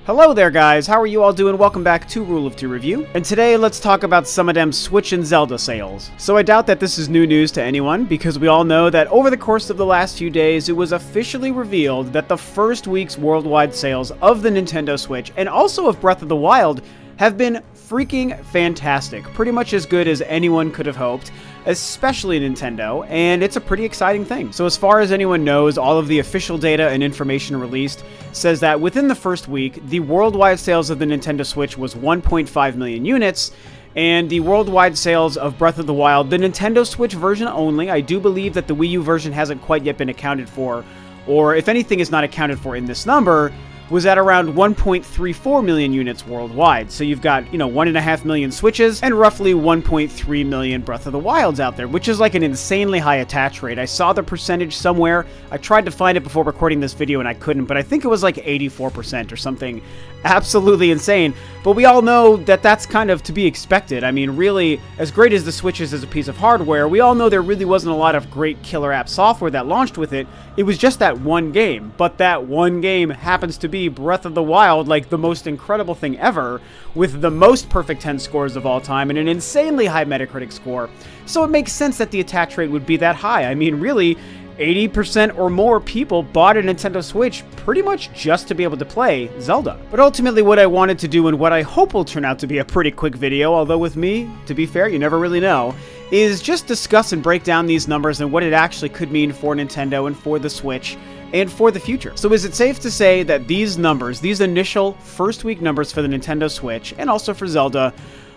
Hello there guys, how are you all doing? Welcome back to Rule of Two Review, and today let's talk about some of them Switch and Zelda sales. So I doubt that this is new news to anyone, because we all know that over the course of the last few days, it was officially revealed that the first week's worldwide sales of the Nintendo Switch, and also of Breath of the Wild, have been freaking fantastic. Pretty much as good as anyone could have hoped, especially Nintendo, and it's a pretty exciting thing. So as far as anyone knows, all of the official data and information released says that within the first week, the worldwide sales of the Nintendo Switch was 1.5 million units, and the worldwide sales of Breath of the Wild, the Nintendo Switch version only, I do believe that the Wii U version hasn't quite yet been accounted for, or if anything is not accounted for in this number, was at around 1.34 million units worldwide. So you've got, 1.5 million Switches and roughly 1.3 million Breath of the Wilds out there, which is like an insanely high attach rate. I saw the percentage somewhere. I tried to find it before recording this video and I couldn't, but I think it was like 84% or something absolutely insane. But we all know that that's kind of to be expected. I mean, really, as great as the Switch is as a piece of hardware, we all know there really wasn't a lot of great killer app software that launched with it. It was just that one game, but that one game happens to be Breath of the Wild, like the most incredible thing ever, with the most perfect 10 scores of all time and an insanely high Metacritic score. So it makes sense that the attach rate would be that high. I mean, really, 80% or more people bought a Nintendo Switch pretty much just to be able to play Zelda. But ultimately what I wanted to do, and what I hope will turn out to be a pretty quick video, although with me, to be fair, you never really know, is just discuss and break down these numbers and what it actually could mean for Nintendo and for the Switch and for the future. So is it safe to say that these numbers, these initial first week numbers for the Nintendo Switch and also for Zelda,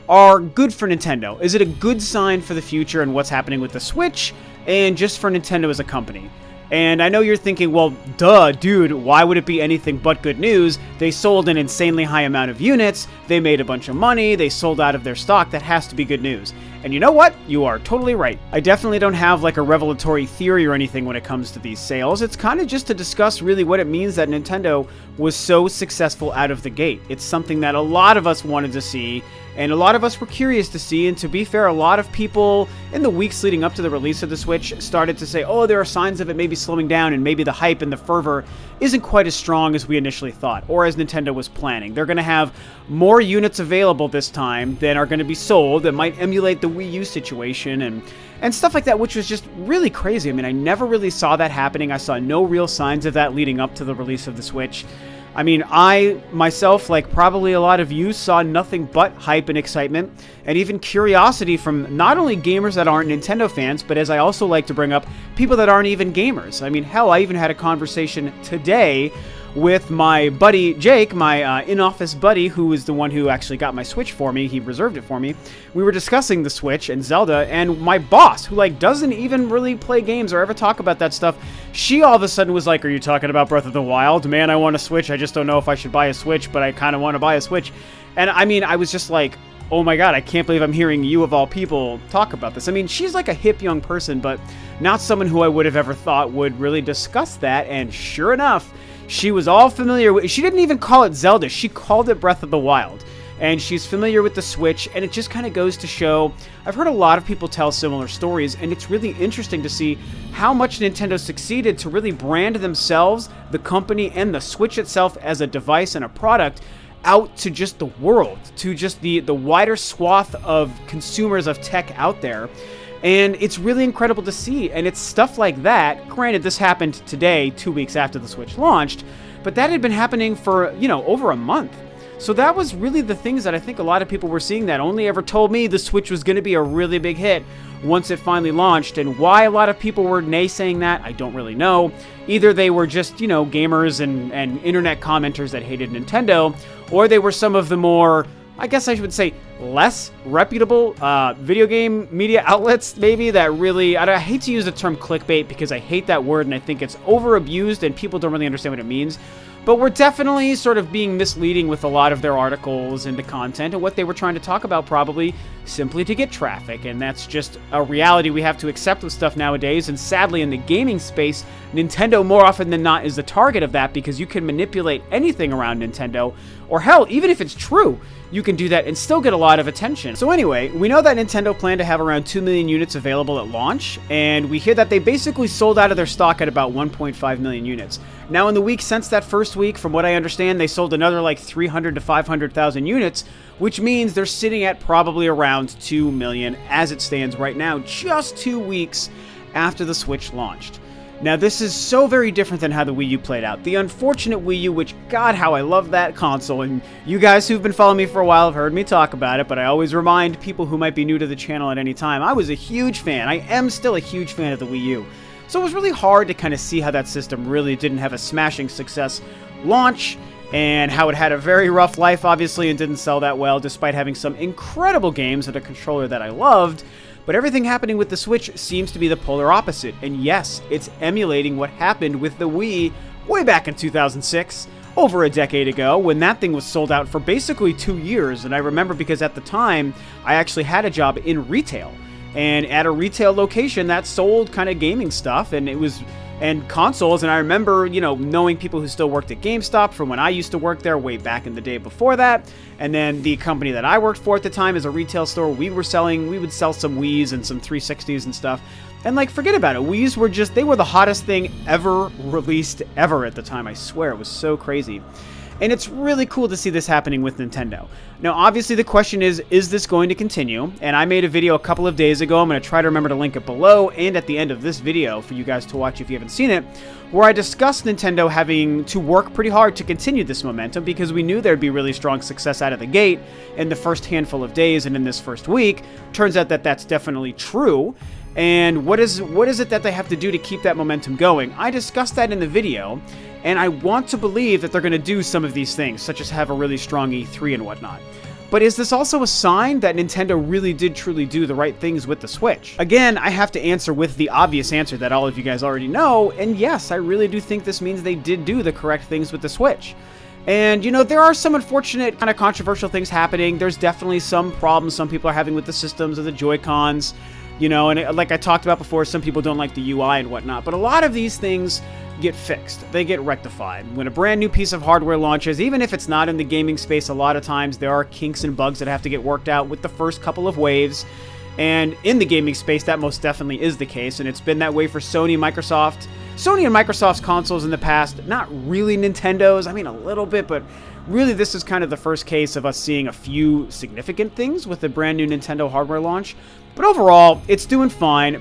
are good for Nintendo? Is it a good sign for the future and what's happening with the Switch and just for Nintendo as a company? And I know you're thinking, well, duh, dude, why would it be anything but good news? They sold an insanely high amount of units, they made a bunch of money, they sold out of their stock, that has to be good news. And you know what? You are totally right. I definitely don't have like a revelatory theory or anything when it comes to these sales. It's kind of just to discuss really what it means that Nintendo was so successful out of the gate. It's something that a lot of us wanted to see, and a lot of us were curious to see, and to be fair, a lot of people in the weeks leading up to the release of the Switch started to say, oh, there are signs of it maybe slowing down, and maybe the hype and the fervor isn't quite as strong as we initially thought, or as Nintendo was planning. They're going to have more units available this time than are going to be sold that might emulate the Wii U situation, and stuff like that, which was just really crazy. I mean, I never really saw that happening. I saw no real signs of that leading up to the release of the Switch. I mean, I, myself, like probably a lot of you, saw nothing but hype and excitement, and even curiosity from not only gamers that aren't Nintendo fans, but as I also like to bring up, people that aren't even gamers. I mean, hell, I even had a conversation today with my buddy Jake, my in-office buddy, who is the one who actually got my Switch for me. He reserved it for me. We were discussing the Switch and Zelda, and my boss, who like doesn't even really play games or ever talk about that stuff, she all of a sudden was like, are you talking about Breath of the Wild? Man, I want a Switch. I just don't know if I should buy a Switch, but I kind of want to buy a Switch. And I mean, I was just like, oh my god, I can't believe I'm hearing you of all people talk about this. I mean, she's like a hip young person, but not someone who I would have ever thought would really discuss that, and sure enough, she was all familiar with, she didn't even call it Zelda, she called it Breath of the Wild. And she's familiar with the Switch, and it just kind of goes to show, I've heard a lot of people tell similar stories, and it's really interesting to see how much Nintendo succeeded to really brand themselves, the company, and the Switch itself as a device and a product out to just the world, to just the wider swath of consumers of tech out there. And it's really incredible to see, and it's stuff like that. Granted, this happened today, 2 weeks after the Switch launched, but that had been happening for, over a month. So that was really the things that I think a lot of people were seeing that only ever told me the Switch was going to be a really big hit once it finally launched. And why a lot of people were naysaying that, I don't really know. Either they were just, gamers and internet commenters that hated Nintendo, or they were some of the more, I guess I should say, less reputable video game media outlets, maybe, that really, I hate to use the term clickbait because I hate that word and I think it's over abused and people don't really understand what it means. But we're definitely sort of being misleading with a lot of their articles and the content, and what they were trying to talk about probably simply to get traffic, and that's just a reality we have to accept with stuff nowadays. And sadly, in the gaming space, Nintendo more often than not is the target of that, because you can manipulate anything around Nintendo, or hell, even if it's true, you can do that and still get a lot of attention. So anyway, we know that Nintendo planned to have around 2 million units available at launch, and we hear that they basically sold out of their stock at about 1.5 million units. Now, in the week since that first week, from what I understand, they sold another like 300 to 500,000 units, which means they're sitting at probably around 2 million as it stands right now, just 2 weeks after the Switch launched. Now, this is so very different than how the Wii U played out. The unfortunate Wii U, which, God, how I love that console, and you guys who've been following me for a while have heard me talk about it, but I always remind people who might be new to the channel at any time, I was a huge fan. I am still a huge fan of the Wii U. So it was really hard to kind of see how that system really didn't have a smashing success launch, and how it had a very rough life, obviously, and didn't sell that well, despite having some incredible games and a controller that I loved. But everything happening with the Switch seems to be the polar opposite, and yes, it's emulating what happened with the Wii way back in 2006, over a decade ago, when that thing was sold out for basically 2 years. And I remember because at the time, I actually had a job in retail, and at a retail location that sold kind of gaming stuff, and consoles, and I remember, you know, knowing people who still worked at GameStop from when I used to work there way back in the day before that, and then the company that I worked for at the time is a retail store. We would sell some Wiis and some 360s and stuff, and like, forget about it, Wiis were they were the hottest thing ever released ever at the time. I swear, it was so crazy. And it's really cool to see this happening with Nintendo. Now, obviously, the question is this going to continue? And I made a video a couple of days ago. I'm going to try to remember to link it below and at the end of this video for you guys to watch if you haven't seen it, where I discussed Nintendo having to work pretty hard to continue this momentum, because we knew there'd be really strong success out of the gate in the first handful of days and in this first week. Turns out that that's definitely true. And what is it that they have to do to keep that momentum going? I discussed that in the video, and I want to believe that they're going to do some of these things, such as have a really strong E3 and whatnot. But is this also a sign that Nintendo really did truly do the right things with the Switch? Again, I have to answer with the obvious answer that all of you guys already know, and yes, I really do think this means they did do the correct things with the Switch. And, you know, there are some unfortunate, kind of controversial things happening. There's definitely some problems some people are having with the systems of the Joy-Cons. You know, and like I talked about before, some people don't like the UI and whatnot, but a lot of these things get fixed. They get rectified. When a brand new piece of hardware launches, even if it's not in the gaming space, a lot of times there are kinks and bugs that have to get worked out with the first couple of waves. And in the gaming space, that most definitely is the case, and it's been that way for Sony and Microsoft. Sony and Microsoft's consoles in the past, not really Nintendo's, I mean a little bit, but really this is kind of the first case of us seeing a few significant things with the brand new Nintendo hardware launch. But overall, it's doing fine.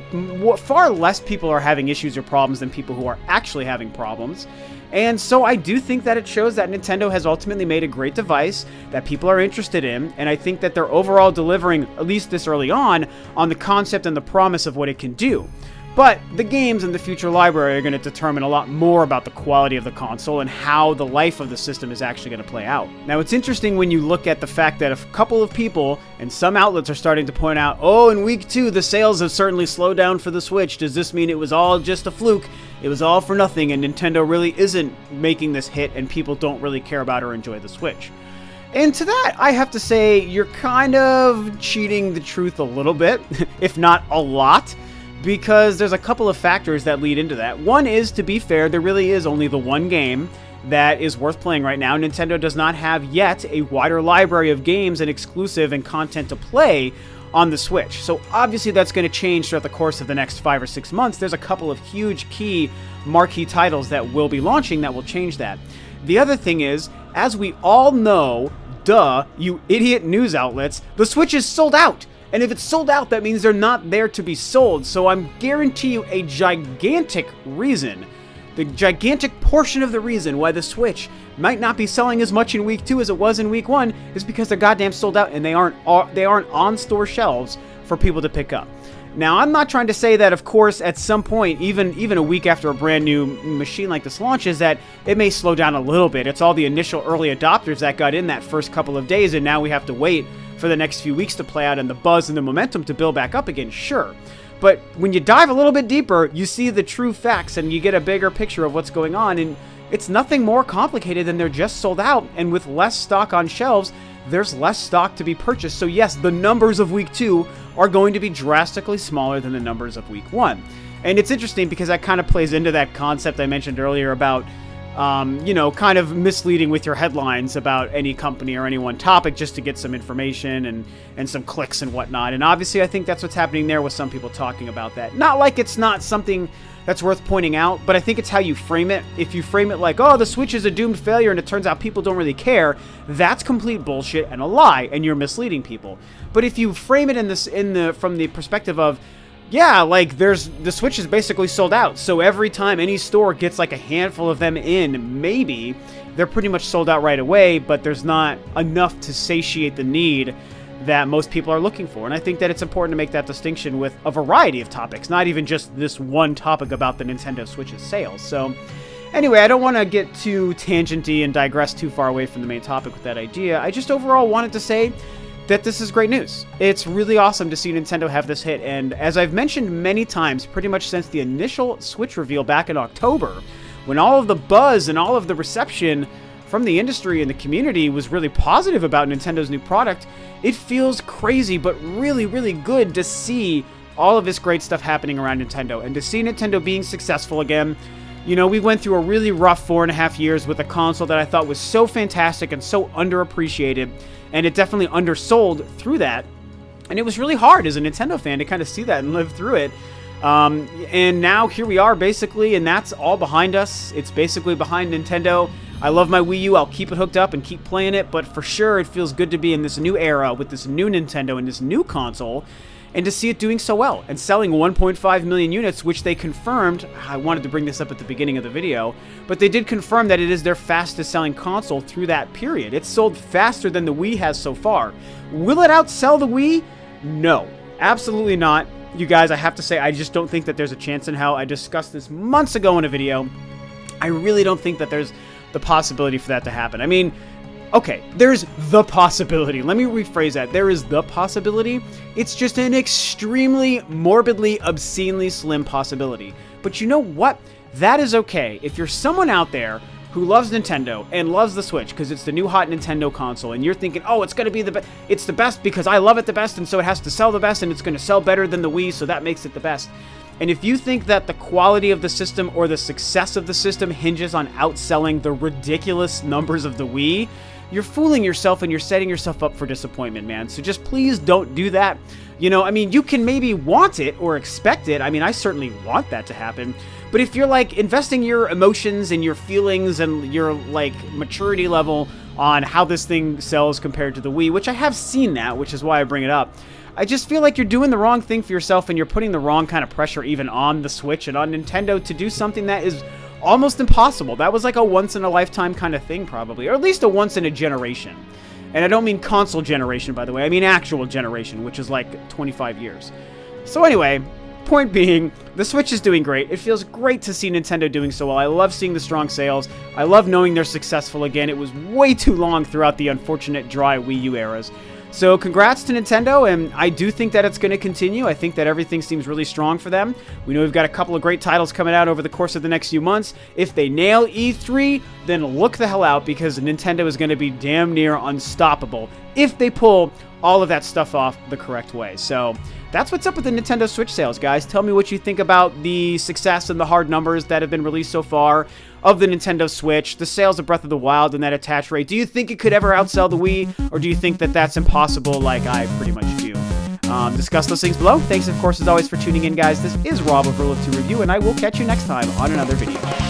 Far less people are having issues or problems than people who are actually having problems. And so I do think that it shows that Nintendo has ultimately made a great device that people are interested in, and I think that they're overall delivering, at least this early on the concept and the promise of what it can do. But the games in the future library are going to determine a lot more about the quality of the console and how the life of the system is actually going to play out. Now, it's interesting when you look at the fact that a couple of people and some outlets are starting to point out, oh, in week 2, the sales have certainly slowed down for the Switch. Does this mean it was all just a fluke? It was all for nothing, and Nintendo really isn't making this hit, and people don't really care about or enjoy the Switch. And to that, I have to say, you're kind of cheating the truth a little bit, if not a lot. Because there's a couple of factors that lead into that. One is, to be fair, there really is only the one game that is worth playing right now. Nintendo does not have yet a wider library of games and exclusive and content to play on the Switch. So obviously that's going to change throughout the course of the next 5 or 6 months. There's a couple of huge key marquee titles that will be launching that will change that. The other thing is, as we all know, duh, you idiot news outlets, the Switch is sold out. And if it's sold out, that means they're not there to be sold. So I'm guarantee you a gigantic reason, the gigantic portion of the reason why the Switch might not be selling as much in week 2 as it was in week 1 is because they're goddamn sold out and they aren't on store shelves for people to pick up. Now, I'm not trying to say that, of course, at some point, even a week after a brand new machine like this launches, that it may slow down a little bit. It's all the initial early adopters that got in that first couple of days, and now we have to wait for the next few weeks to play out and the buzz and the momentum to build back up again, sure. But when you dive a little bit deeper, you see the true facts and you get a bigger picture of what's going on, and it's nothing more complicated than they're just sold out, and with less stock on shelves, there's less stock to be purchased. So yes, the numbers of week 2 are going to be drastically smaller than the numbers of week 1. And it's interesting because that kind of plays into that concept I mentioned earlier about kind of misleading with your headlines about any company or any one topic just to get some information and some clicks and whatnot. And obviously, I think that's what's happening there with some people talking about that. Not like it's not something that's worth pointing out, but I think it's how you frame it. If you frame it like, oh, the Switch is a doomed failure and it turns out people don't really care, that's complete bullshit and a lie, and you're misleading people. But if you frame it from the perspective of, yeah, like the Switch is basically sold out, so every time any store gets like a handful of them in, maybe they're pretty much sold out right away, but there's not enough to satiate the need that most people are looking for. And I think that it's important to make that distinction with a variety of topics, not even just this one topic about the Nintendo Switch's sales. So anyway, I don't want to get too tangenty and digress too far away from the main topic with that idea. I just overall wanted to say that this is great news. It's really awesome to see Nintendo have this hit, and as I've mentioned many times, pretty much since the initial Switch reveal back in October, when all of the buzz and all of the reception from the industry and the community was really positive about Nintendo's new product, it feels crazy but really, really good to see all of this great stuff happening around Nintendo, and to see Nintendo being successful again. You know, we went through a really rough 4.5 years with a console that I thought was so fantastic and so underappreciated, and it definitely undersold through that. And it was really hard as a Nintendo fan to kind of see that and live through it. And now here we are basically, and that's all behind us. It's basically behind Nintendo. I love my Wii U. I'll keep it hooked up and keep playing it, but for sure it feels good to be in this new era with this new Nintendo and this new console, and to see it doing so well and selling 1.5 million units, which they confirmed. I wanted to bring this up at the beginning of the video, but they did confirm that it is their fastest selling console through that period. It's sold faster than the Wii has so far. Will it outsell the Wii? No, absolutely not. You guys, I have to say, I just don't think that there's a chance in hell. I discussed this months ago in a video. I really don't think that there's the possibility for that to happen. I mean, okay, there's the possibility. Let me rephrase that. There is the possibility. It's just an extremely, morbidly, obscenely slim possibility. But you know what? That is okay. If you're someone out there who loves Nintendo and loves the Switch because it's the new hot Nintendo console, and you're thinking, oh, it's going to be the best. It's the best because I love it the best, and so it has to sell the best, and it's going to sell better than the Wii, so that makes it the best. And if you think that the quality of the system or the success of the system hinges on outselling the ridiculous numbers of the Wii, you're fooling yourself and you're setting yourself up for disappointment, man. So just please don't do that. You know, I mean, you can maybe want it or expect it. I mean, I certainly want that to happen. But if you're like investing your emotions and your feelings and your like maturity level on how this thing sells compared to the Wii, which I have seen that, which is why I bring it up, I just feel like you're doing the wrong thing for yourself, and you're putting the wrong kind of pressure even on the Switch and on Nintendo to do something that is almost impossible. That was like a once-in-a-lifetime kind of thing, probably, or at least a once-in-a-generation. And I don't mean console generation, by the way. I mean actual generation, which is like 25 years. So anyway, point being, the Switch is doing great. It feels great to see Nintendo doing so well. I love seeing the strong sales. I love knowing they're successful again. It was way too long throughout the unfortunate dry Wii U eras. So congrats to Nintendo, and I do think that it's going to continue. I think that everything seems really strong for them. We know we've got a couple of great titles coming out over the course of the next few months. If they nail E3, then look the hell out, because Nintendo is going to be damn near unstoppable if they pull all of that stuff off the correct way. So that's what's up with the Nintendo Switch sales, guys. Tell me what you think about the success and the hard numbers that have been released so far of the Nintendo Switch, the sales of Breath of the Wild, and that attach rate. Do you think it could ever outsell the Wii, or do you think that that's impossible like I pretty much do? Discuss those things below. Thanks, of course, as always, for tuning in, guys. This is Rob of Rule of 2 Review, and I will catch you next time on another video.